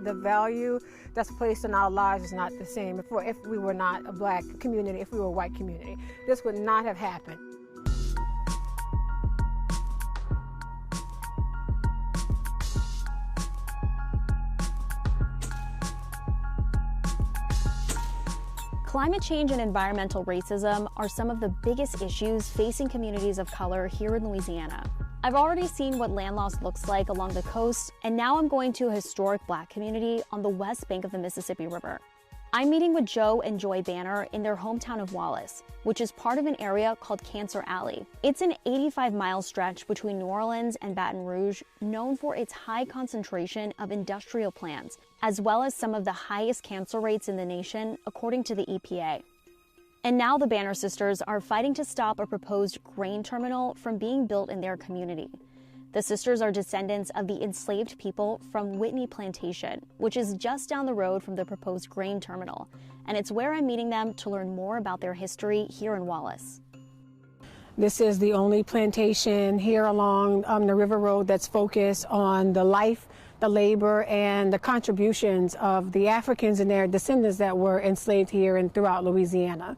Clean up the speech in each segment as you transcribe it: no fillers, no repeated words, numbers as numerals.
The value that's placed in our lives is not the same if we were not a black community, if we were a white community. This would not have happened. Climate change and environmental racism are some of the biggest issues facing communities of color here in Louisiana. I've already seen what land loss looks like along the coast, and now I'm going to a historic black community on the west bank of the Mississippi River. I'm meeting with Joe and Joy Banner in their hometown of Wallace, which is part of an area called Cancer Alley. It's an 85-mile stretch between New Orleans and Baton Rouge, known for its high concentration of industrial plants, as well as some of the highest cancer rates in the nation, according to the EPA. And now the Banner sisters are fighting to stop a proposed grain terminal from being built in their community. The sisters are descendants of the enslaved people from Whitney Plantation, which is just down the road from the proposed grain terminal. And it's where I'm meeting them to learn more about their history here in Wallace. This is the only plantation here along the River Road that's focused on the life, the labor, and the contributions of the Africans and their descendants that were enslaved here and throughout Louisiana.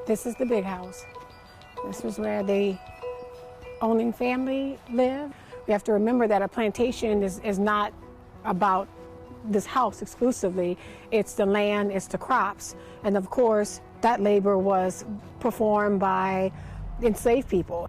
This is the big house. This was where the owning family lived. We have to remember that a plantation is not about this house exclusively. It's the land, it's the crops. And of course, that labor was performed by enslaved people.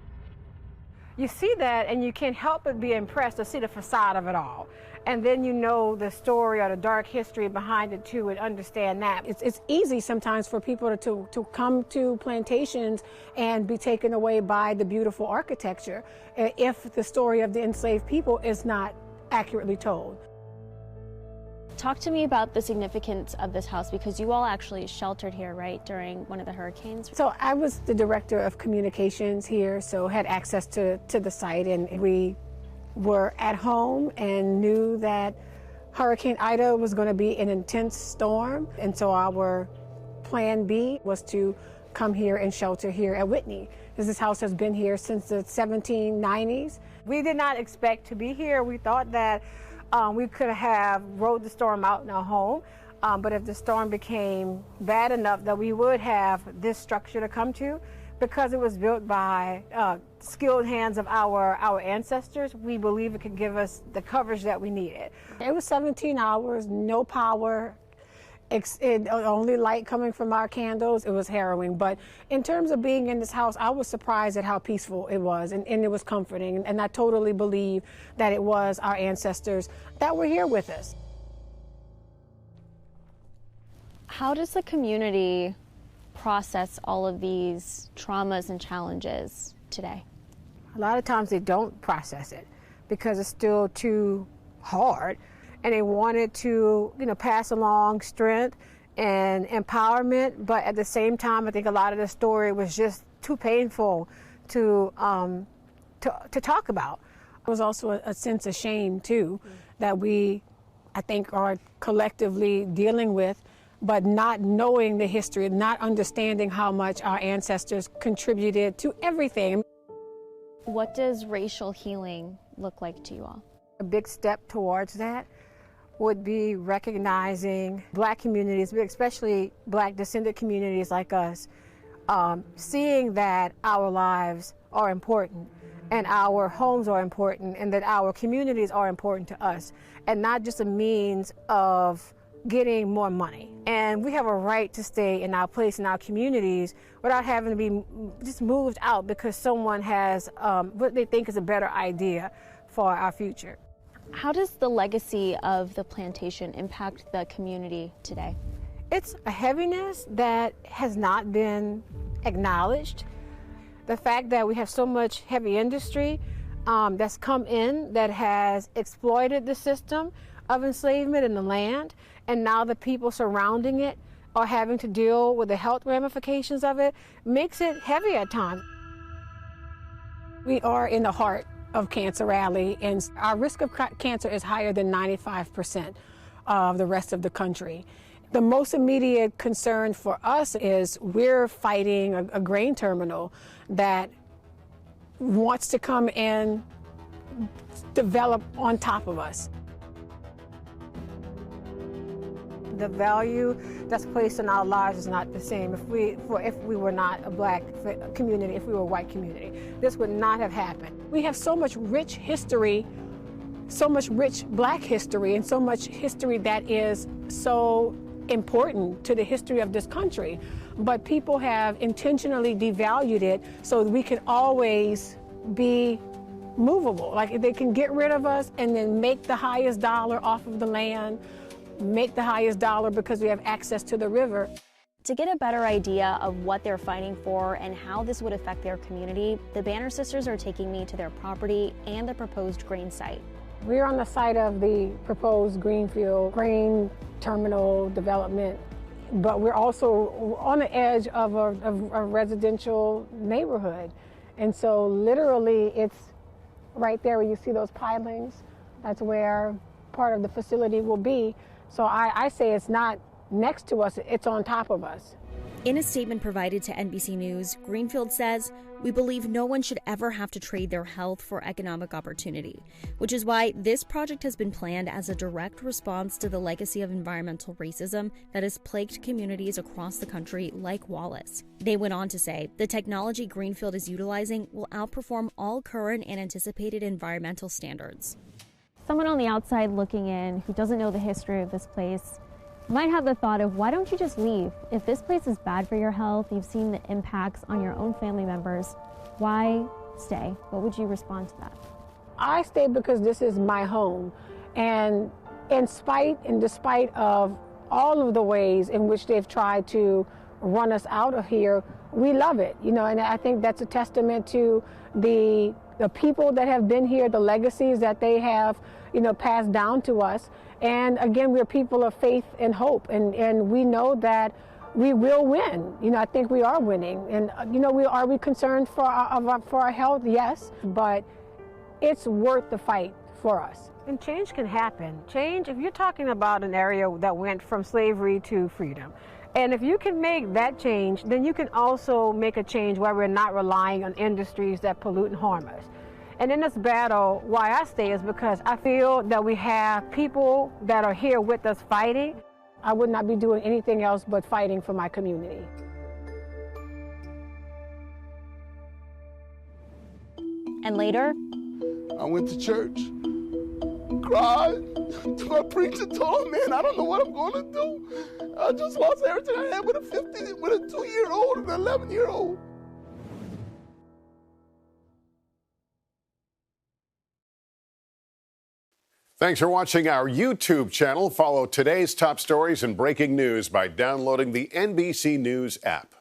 You see that and you can't help but be impressed to see the facade of it all. And then you know the story or the dark history behind it too and understand that. It's easy sometimes for people to come to plantations and be taken away by the beautiful architecture if the story of the enslaved people is not accurately told. Talk to me about the significance of this house, because you all actually sheltered here, right, during one of the hurricanes? So I was the director of communications here, so had access to the site, and we were at home and knew that Hurricane Ida was going to be an intense storm. And so our plan B was to come here and shelter here at Whitney, because this house has been here since the 1790s. We did not expect to be here. We thought that we could have rode the storm out in our home, but if the storm became bad enough that we would have this structure to come to, because it was built by skilled hands of our ancestors, we believe it could give us the coverage that we needed. It was 17 hours, no power, only light coming from our candles. It was harrowing. But in terms of being in this house, I was surprised at how peaceful it was, and it was comforting. And I totally believe that it was our ancestors that were here with us. How does the community process all of these traumas and challenges today? A lot of times they don't process it because it's still too hard, and they wanted to, pass along strength and empowerment, but at the same time, I think a lot of the story was just too painful to talk about. There was also a sense of shame too that we, I think, are collectively dealing with, but not knowing the history, not understanding how much our ancestors contributed to everything. What does racial healing look like to you all? A big step towards that would be recognizing Black communities, especially Black descendant communities like us, seeing that our lives are important and our homes are important and that our communities are important to us, and not just a means of getting more money. And we have a right to stay in our place in our communities without having to be just moved out because someone has what they think is a better idea for our future. How does the legacy of the plantation impact the community today? It's a heaviness that has not been acknowledged. The fact that we have so much heavy industry that's come in that has exploited the system of enslavement in the land, and now the people surrounding it are having to deal with the health ramifications of it, makes it heavy at times. We are in the heart of Cancer Alley, and our risk of cancer is higher than 95% of the rest of the country. The most immediate concern for us is we're fighting a grain terminal that wants to come in develop on top of us. The value that's placed in our lives is not the same if we were not a black community, if we were a white community. This would not have happened. We have so much rich history, so much rich black history, and so much history that is so important to the history of this country. But people have intentionally devalued it so that we can always be movable. Like they can get rid of us and then make the highest dollar off of the land, make the highest dollar because we have access to the river. To get a better idea of what they're fighting for and how this would affect their community, the Banner sisters are taking me to their property and the proposed grain site. We're on the site of the proposed greenfield grain terminal development, but we're also on the edge of a residential neighborhood. And so literally it's right there where you see those pilings. That's where part of the facility will be. So I say it's not next to us, it's on top of us. In a statement provided to NBC News, Greenfield says, "We believe no one should ever have to trade their health for economic opportunity, which is why this project has been planned as a direct response to the legacy of environmental racism that has plagued communities across the country like Wallace." They went on to say, the technology Greenfield is utilizing will outperform all current and anticipated environmental standards. Someone on the outside looking in who doesn't know the history of this place might have the thought of, why don't you just leave? If this place is bad for your health, you've seen the impacts on your own family members, why stay? What would you respond to that? I stay because this is my home. And in spite and despite of all of the ways in which they've tried to run us out of here, we love it, and I think that's a testament to the people that have been here, the legacies that they have, passed down to us. And again, we're people of faith and hope, and we know that we will win. I think we are winning. And are we concerned for our health? Yes, but it's worth the fight for us. And change can happen. Change, if you're talking about an area that went from slavery to freedom, and if you can make that change, then you can also make a change where we're not relying on industries that pollute and harm us. And in this battle, why I stay is because I feel that we have people that are here with us fighting. I would not be doing anything else but fighting for my community. And later, I went to church, cried to my preacher, told him, man, I don't know what I'm going to do. I just lost everything I had with a 2-year-old and an 11-year-old. Thanks for watching our YouTube channel. Follow today's top stories and breaking news by downloading the NBC News app.